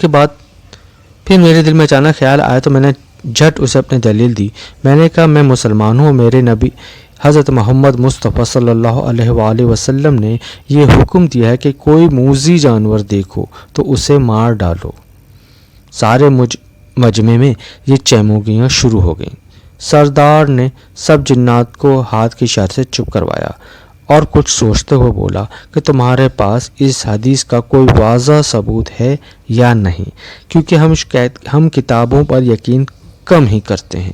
کے بعد پھر میرے دل میں اچانک خیال آیا تو میں نے جھٹ اسے اپنی دلیل دی۔ میں نے کہا میں مسلمان ہوں، میرے نبی حضرت محمد مصطفیٰ صلی اللہ علیہ وآلہ وسلم نے یہ حکم دیا ہے کہ کوئی موذی جانور دیکھو تو اسے مار ڈالو۔ سارے مجمع میں یہ چہموگیاں شروع ہو گئیں۔ سردار نے سب جنات کو ہاتھ کی اشارے سے چپ کروایا اور کچھ سوچتے ہوئے بولا کہ تمہارے پاس اس حدیث کا کوئی واضح ثبوت ہے یا نہیں، کیونکہ ہم کتابوں پر یقین کم ہی کرتے ہیں۔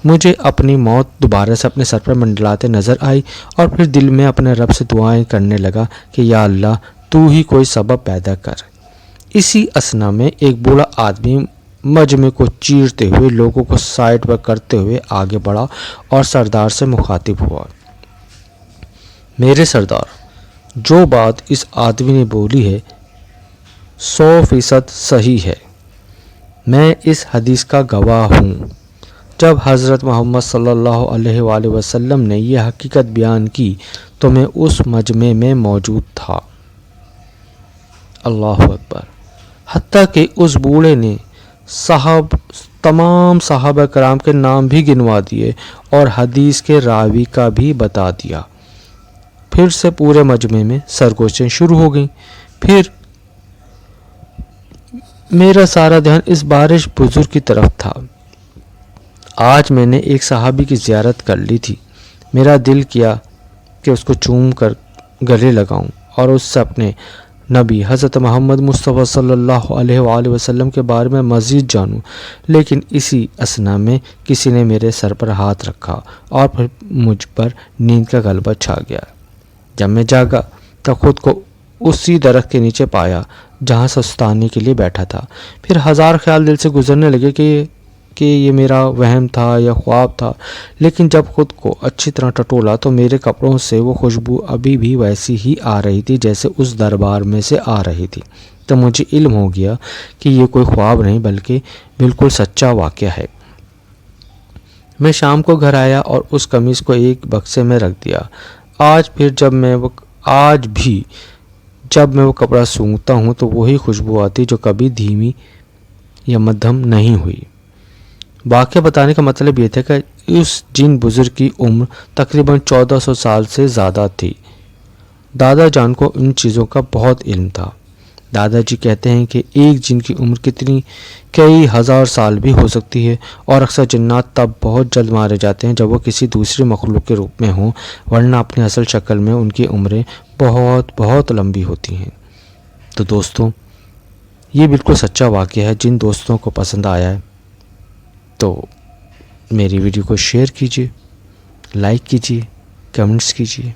مجھے اپنی موت دوبارہ سے اپنے سر پر منڈلاتے نظر آئی اور پھر دل میں اپنے رب سے دعائیں کرنے لگا کہ یا اللہ تو ہی کوئی سبب پیدا کر۔ اسی اثنا میں ایک بوڑھا آدمی مجمع کو چیرتے ہوئے لوگوں کو سائڈ پر کرتے ہوئے آگے بڑھا اور سردار سے مخاطب ہوا۔ میرے سردار، جو بات اس آدمی نے بولی ہے 100% صحیح ہے۔ میں اس حدیث کا گواہ ہوں۔ جب حضرت محمد صلی اللہ علیہ وآلہ وسلم نے یہ حقیقت بیان کی تو میں اس مجمع میں موجود تھا۔ اللہ اکبر! حتیٰ کہ اس بوڑھے نے تمام صحابہ کرام کے نام بھی گنوا دیے اور حدیث کے راوی کا بھی بتا دیا۔ پھر سے پورے مجمع میں سرگوشیاں شروع ہو گئیں۔ پھر میرا سارا دھیان اس بارش بزرگ کی طرف تھا۔ آج میں نے ایک صحابی کی زیارت کر لی تھی۔ میرا دل کیا کہ اس کو چوم کر گلے لگاؤں اور اس سے اپنے نبی حضرت محمد مصطفیٰ صلی اللہ علیہ وآلہ وسلم کے بارے میں مزید جانوں، لیکن اسی اثنا میں کسی نے میرے سر پر ہاتھ رکھا اور پھر مجھ پر نیند کا غلبہ چھا گیا۔ جب میں جاگا تو خود کو اسی درخت کے نیچے پایا جہاں سستانے کے لیے بیٹھا تھا۔ پھر ہزار خیال دل سے گزرنے لگے کہ یہ میرا وہم تھا یا خواب تھا، لیکن جب خود کو اچھی طرح ٹٹولا تو میرے کپڑوں سے وہ خوشبو ابھی بھی ویسی ہی آ رہی تھی جیسے اس دربار میں سے آ رہی تھی۔ تو مجھے علم ہو گیا کہ یہ کوئی خواب نہیں بلکہ بالکل سچا واقعہ ہے۔ میں شام کو گھر آیا اور اس قمیص کو ایک بکسے میں رکھ دیا۔ آج بھی جب میں وہ کپڑا سونگھتا ہوں تو وہی خوشبو آتی جو کبھی دھیمی یا مدھم نہیں ہوئی۔ واقعہ بتانے کا مطلب یہ تھا کہ اس جن بزرگ کی عمر تقریباً 1400 سال سے زیادہ تھی۔ دادا جان کو ان چیزوں کا بہت علم تھا۔ دادا جی کہتے ہیں کہ ایک جن کی عمر کئی ہزار سال بھی ہو سکتی ہے، اور اکثر جنات تب بہت جلد مارے جاتے ہیں جب وہ کسی دوسری مخلوق کے روپ میں ہوں، ورنہ اپنی اصل شکل میں ان کی عمریں بہت بہت لمبی ہوتی ہیں۔ تو دوستوں، یہ بالکل سچا واقعہ ہے۔ جن دوستوں کو پسند آیا ہے تو میری ویڈیو کو شیئر کیجیے، لائک کیجیے، کمنٹس کیجیے۔